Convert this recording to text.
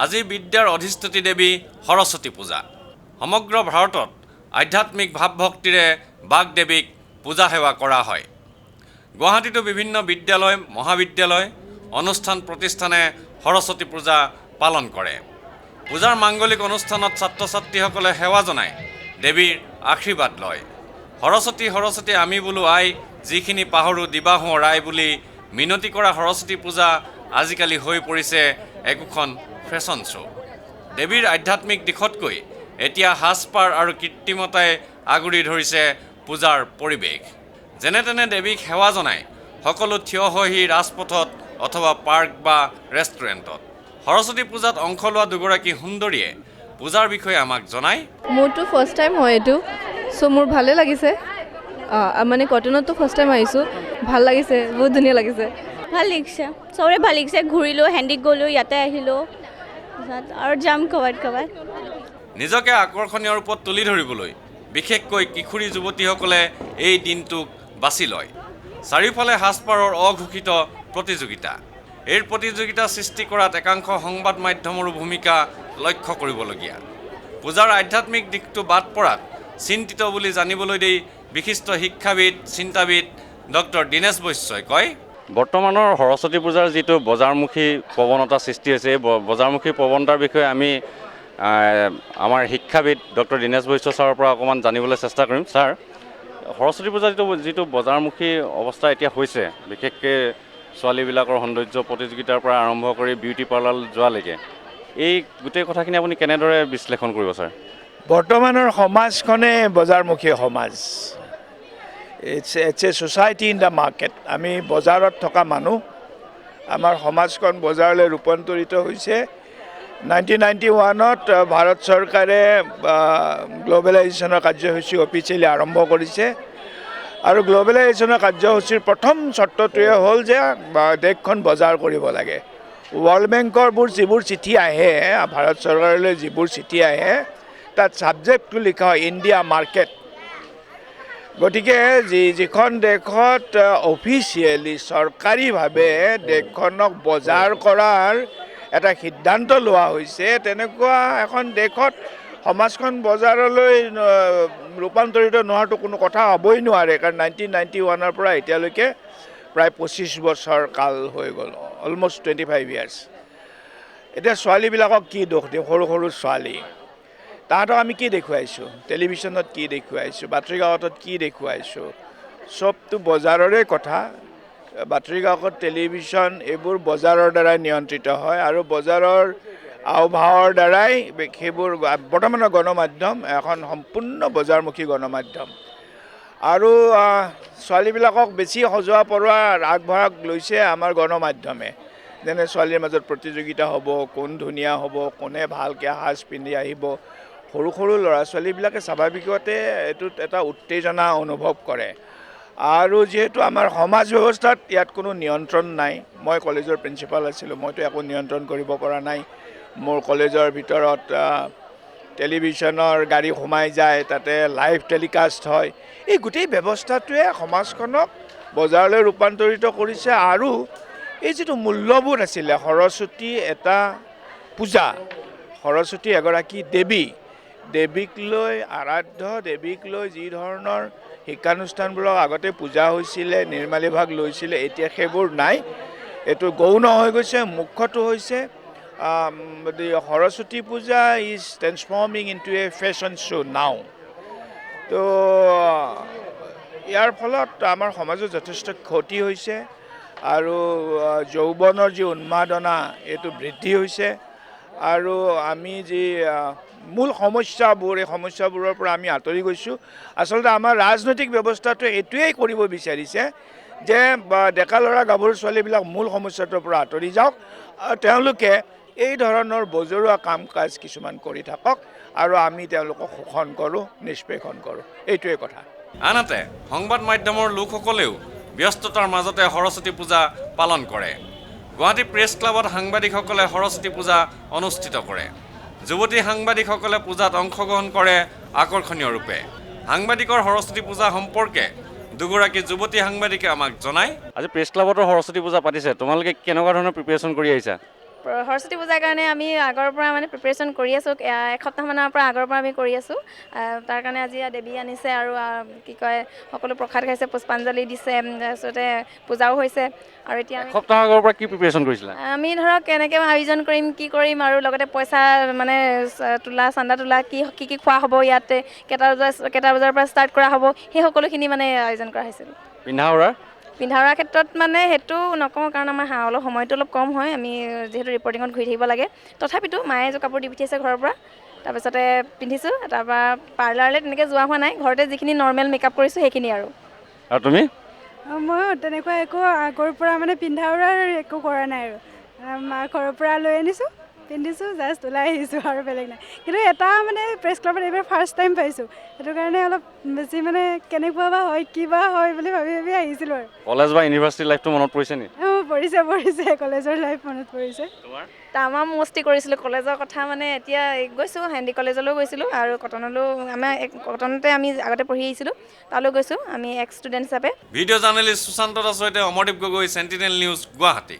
আজি বিদ্যাৰ অধিষ্ঠতী দেৱী সৰস্বতী পূজা। সমগ্ৰ ভাৰতত আধ্যাত্মিক ভাৱ-ভক্তিৰে বাগদেৱীক পূজা সেৱা কৰা হয়। গুৱাহাটীতো বিভিন্ন বিদ্যালয়, মহাবিদ্যালয়, অনুষ্ঠান প্ৰতিষ্ঠানে সৰস্বতী পূজা পালন কৰে। পূজাৰ মাংগলিক অনুষ্ঠানত ছাত্ৰ-ছাত্ৰীসকলে সেৱা জনায়, দেৱীৰ আশীৰ্বাদ লয়। সৰস্বতী সৰস্বতী আমি বোলো আই, যিখিনি পাহৰো দিবা সোঁৱৰাই বুলি মিনতি কৰা সৰস্বতী পূজা আজিকালি হৈ পৰিছে একোখন ফেশ্বন শ্ব'। দেৱীৰ আধ্যাত্মিক দিশতকৈ এতিয়া সাজপাৰ আৰু কৃত্ৰিমতাই আগুৰি ধৰিছে পূজাৰ পৰিৱেশ। যেনে তেনে দেৱীক সেৱা জনায় সকলো থিয় হৈ ৰাজপথত অথবা পাৰ্ক বা ৰেষ্টুৰেণ্টত। সৰস্বতী পূজাত অংশ লোৱা দুগৰাকী সুন্দৰীয়ে পূজাৰ বিষয়ে আমাক জনায়। মোৰতো ফাৰ্ষ্ট টাইম হয় এইটো, চ' মোৰ ভালে লাগিছে। মানে কটনতো ফাৰ্ষ্ট টাইম আহিছোঁ, ভাল লাগিছে, বহুত ধুনীয়া লাগিছে। ভাল লাগিছে, চবৰে ভাল লাগিছে। ঘূৰিলোঁ, হেণ্ডিক গ'লোঁ, ইয়াতে আহিলোঁ আৰু যাম ক'ৰবাত। নিজকে আকৰ্ষণীয় ৰূপত তুলি ধৰিবলৈ বিশেষকৈ কিশোৰী যুৱতীসকলে এই দিনটোক বাছি লয়। চাৰিওফালে সাজপাৰৰ অঘোষিত প্ৰতিযোগিতা। এই প্ৰতিযোগিতা সৃষ্টি কৰাত একাংশ সংবাদ মাধ্যমৰো ভূমিকা লক্ষ্য কৰিবলগীয়া। পূজাৰ আধ্যাত্মিক দিশটো বাদ পৰাত চিন্তিত বুলি জানিবলৈ দি বিশিষ্ট শিক্ষাবিদ, চিন্তাবিদ ডক্টৰ দীনেশ বৈশ্যই কয়, বৰ্তমানৰ সৰস্বতী পূজাৰ যিটো বজাৰমুখী প্ৰৱণতা সৃষ্টি হৈছে, এই বজাৰমুখী প্ৰৱণতাৰ বিষয়ে আমি আমাৰ শিক্ষাবিদ ডক্টৰ দীনেশ বৈশ্য ছাৰৰ পৰা অকণমান জানিবলৈ চেষ্টা কৰিম। ছাৰ, সৰস্বতী পূজাৰ যিটো বজাৰমুখী অৱস্থা এতিয়া হৈছে, বিশেষকৈ ছোৱালীবিলাকৰ সৌন্দৰ্য প্ৰতিযোগিতাৰ পৰা আৰম্ভ কৰি বিউটি পাৰ্লাৰ যোৱালৈকে, এই গোটেই কথাখিনি আপুনি কেনেদৰে বিশ্লেষণ কৰিব ছাৰ? বৰ্তমানৰ সমাজখনে বজাৰমুখী সমাজ। It's a society in the market. আমি বজাৰত থকা মানুহ, আমাৰ সমাজখন বজাৰলৈ ৰূপান্তৰিত হৈছে। 1991ত ভাৰত চৰকাৰে গ্ল'বেলাইজেশ্যনৰ কাৰ্যসূচী অফিচিয়েলি আৰম্ভ কৰিছে আৰু গ্ল'বেলাইজেশ্যনৰ কাৰ্যসূচীৰ প্ৰথম চৰ্তটোৱে হ'ল যে দেশখন বজাৰ কৰিব লাগে। ৱৰ্ল্ড বেংকৰবোৰ যিবোৰ চিঠি আহে, ভাৰত চৰকাৰলৈ যিবোৰ চিঠি আহে, তাত ছাবজেক্টটো লিখা হয় ইণ্ডিয়া মাৰ্কেট। গতিকে যিখন দেশত অফিচিয়েলি চৰকাৰীভাৱে দেশখনক বজাৰ কৰাৰ এটা সিদ্ধান্ত লোৱা হৈছে, তেনেকুৱা এখন দেশত সমাজখন বজাৰলৈ ৰূপান্তৰিত নোহোৱাটো কোনো কথা হ'বই নোৱাৰে। কাৰণ 1991ৰ পৰা এতিয়ালৈকে প্ৰায় 25 বছৰ কাল হৈ গ'ল, অলমষ্ট 25 ইয়াৰ্ছ। এতিয়া ছোৱালীবিলাকক কি দোষ দিওঁ? সৰু সৰু ছোৱালী, তাহাঁতক আমি কি দেখুৱাইছোঁ? টেলিভিশ্যনত কি দেখুৱাইছোঁ? বাতৰিকাকতত কি দেখুৱাইছোঁ? চবটো বজাৰৰে কথা। বাতৰিকাকত, টেলিভিশ্যন এইবোৰ বজাৰৰ দ্বাৰাই নিয়ন্ত্ৰিত হয় আৰু বজাৰৰ আওভাৱৰ দ্বাৰাই সেইবোৰ বৰ্তমানৰ গণমাধ্যম এখন সম্পূৰ্ণ বজাৰমুখী গণমাধ্যম। আৰু ছোৱালীবিলাকক বেছি সজোৱা পৰোৱা আগভাগ লৈছে আমাৰ গণমাধ্যমে। যেনে ছোৱালীৰ মাজত প্ৰতিযোগিতা হ'ব, কোন ধুনীয়া হ'ব, কোনে ভালকৈ সাজ পিন্ধি আহিব। সৰু সৰু ল'ৰা ছোৱালীবিলাকে স্বাভাৱিকতে এইটোত এটা উত্তেজনা অনুভৱ কৰে। আৰু যিহেতু আমাৰ সমাজ ব্যৱস্থাত ইয়াত কোনো নিয়ন্ত্ৰণ নাই। মই কলেজৰ প্ৰিন্সিপাল আছিলোঁ, মইতো একো নিয়ন্ত্ৰণ কৰিব পৰা নাই। মোৰ কলেজৰ ভিতৰত টেলিভিশ্যনৰ গাড়ী সোমাই যায়, তাতে লাইভ টেলিকাষ্ট হয়। এই গোটেই ব্যৱস্থাটোৱে সমাজখনক বজাৰলৈ ৰূপান্তৰিত কৰিছে। আৰু এই যিটো মূল্যবোধ আছিলে, সৰস্বতী এটা পূজা, সৰস্বতী এগৰাকী দেৱী, দেৱীক লৈ আৰাধ্য, দেৱীক লৈ যি ধৰণৰ শিক্ষানুষ্ঠানবোৰক আগতে পূজা হৈছিলে, নিৰ্মালী ভাগ লৈছিলে, এতিয়া সেইবোৰ নাই। এইটো গৌণ হৈ গৈছে। মুখ্যটো হৈছে সৰস্বতী পূজা is transforming into a fashion show' নাও। তো ইয়াৰ ফলত আমাৰ সমাজত যথেষ্ট ক্ষতি হৈছে আৰু যৌৱনৰ যি উন্মাদনা এইটো বৃদ্ধি হৈছে। আৰু আমি যি মূল সমস্যাবোৰ, এই সমস্যাবোৰৰ পৰা আমি আঁতৰি গৈছোঁ। আচলতে আমাৰ ৰাজনৈতিক ব্যৱস্থাটোৱে এইটোৱেই কৰিব বিচাৰিছে যে ডেকা ল'ৰা গাভৰু ছোৱালীবিলাক মূল সমস্যাটোৰ পৰা আঁতৰি যাওক আৰু তেওঁলোকে এই ধৰণৰ বজৰুৱা কাম কাজ কিছুমান কৰি থাকক আৰু আমি তেওঁলোকক শোষণ কৰোঁ, নিষ্পেষণ কৰোঁ। এইটোৱে কথা। আনহাতে সংবাদ মাধ্যমৰ লোকসকলেও ব্যস্ততাৰ মাজতে সৰস্বতী পূজা পালন কৰে। গুৱাহাটী প্ৰেছ ক্লাবত সাংবাদিকসকলে সৰস্বতী পূজা অনুষ্ঠিত কৰে। যুৱতী সাংবাদিকসকলে পূজাত অংশগ্ৰহণ কৰে আকৰ্ষণীয় ৰূপে। সাংবাদিকৰ সৰস্বতী পূজা সম্পৰ্কে দুগৰাকী যুৱতী সাংবাদিকে আমাক জনায়। আজি প্ৰেছ ক্লাবতো সৰস্বতী পূজা পাতিছে, তোমালোকে কেনেকুৱা ধৰণৰ প্ৰিপেৰেশ্যন কৰি আহিছা? সৰস্বতী পূজাৰ কাৰণে আমি আগৰ পৰা মানে প্ৰিপেৰেশ্যন কৰি আছোঁ, এসপ্তাহমানৰ পৰা আগৰ পৰা আমি কৰি আছোঁ। তাৰ কাৰণে আজি দেৱী আনিছে আৰু কি কয় সকলো প্ৰসাদ খাইছে, পুষ্পাঞ্জলি দিছে, তাৰপিছতে পূজাও হৈছে। আৰু এতিয়া এসপ্তাহ আগৰ পৰা কি প্ৰিপেৰেশ্যন কৰিছিলা? আমি ধৰক কেনেকৈ আয়োজন কৰিম, কি কৰিম, আৰু লগতে পইচা মানে তোলা, চান্দা তোলা, কি খোৱা হ'ব, ইয়াতে কেইটা বজাৰ পৰা ষ্টাৰ্ট কৰা হ'ব, সেই সকলোখিনি মানে আয়োজন কৰা হৈছিল। পিন্ধা উৰাৰ ক্ষেত্ৰত মানে সেইটো নকওঁ, কাৰণ আমাৰ অলপ সময়টো অলপ কম হয়, আমি যিহেতু ৰিপৰ্টিঙত ঘূৰি থাকিব লাগে। তথাপিতো মায়ে এযোৰ কাপোৰ দি পঠিয়াইছে ঘৰৰ পৰা, তাৰপিছতে পিন্ধিছোঁ। তাৰপৰা পাৰ্লাৰলৈ তেনেকৈ যোৱা হোৱা নাই, ঘৰতে যিখিনি নৰ্মেল মেকআপ কৰিছোঁ সেইখিনি আৰু তুমি? ময়ো তেনেকুৱা একো আগৰ পৰা মানে পিন্ধা উৰাৰ একো কৰা নাই আৰু মাৰ ঘৰৰ পৰা লৈ আনিছোঁ, পিন্ধিছোঁ, জাষ্ট ওলাই আহিছোঁ আৰু বেলেগ নাই। কিন্তু এটা মানে প্ৰেছ ক্লাবত এইবাৰ ফাৰ্ষ্ট টাইম পাইছোঁ, সেইটো কাৰণে অলপ বেছি মানে কেনেকুৱা বা হয়, কি বা হয় বুলি ভাবি আহিছিলোঁ আৰু। কলেজ বা ইউনিভাৰ্চিটি লাইফটো মনত পৰিছে নেকি? পৰিছে, কলেজৰ লাইফ মনত পৰিছে। আমাৰ মস্তি কৰিছিলোঁ কলেজৰ কথা, মানে এতিয়া গৈছোঁ, হেণ্ডি কলেজলৈও গৈছিলোঁ আৰু কটনলৈও, আমাৰ কটনতে আমি আগতে পঢ়ি আহিছিলোঁ, তালৈ গৈছোঁ আমি এক্স ষ্টুডেণ্ট হিচাপে। ভিডিঅ' জাৰ্নেলিষ্ট সুশান্ত দাসৰ সৈতে অমৰদীপ গগৈ, চেণ্টিনেল নিউজ, গুৱাহাটী।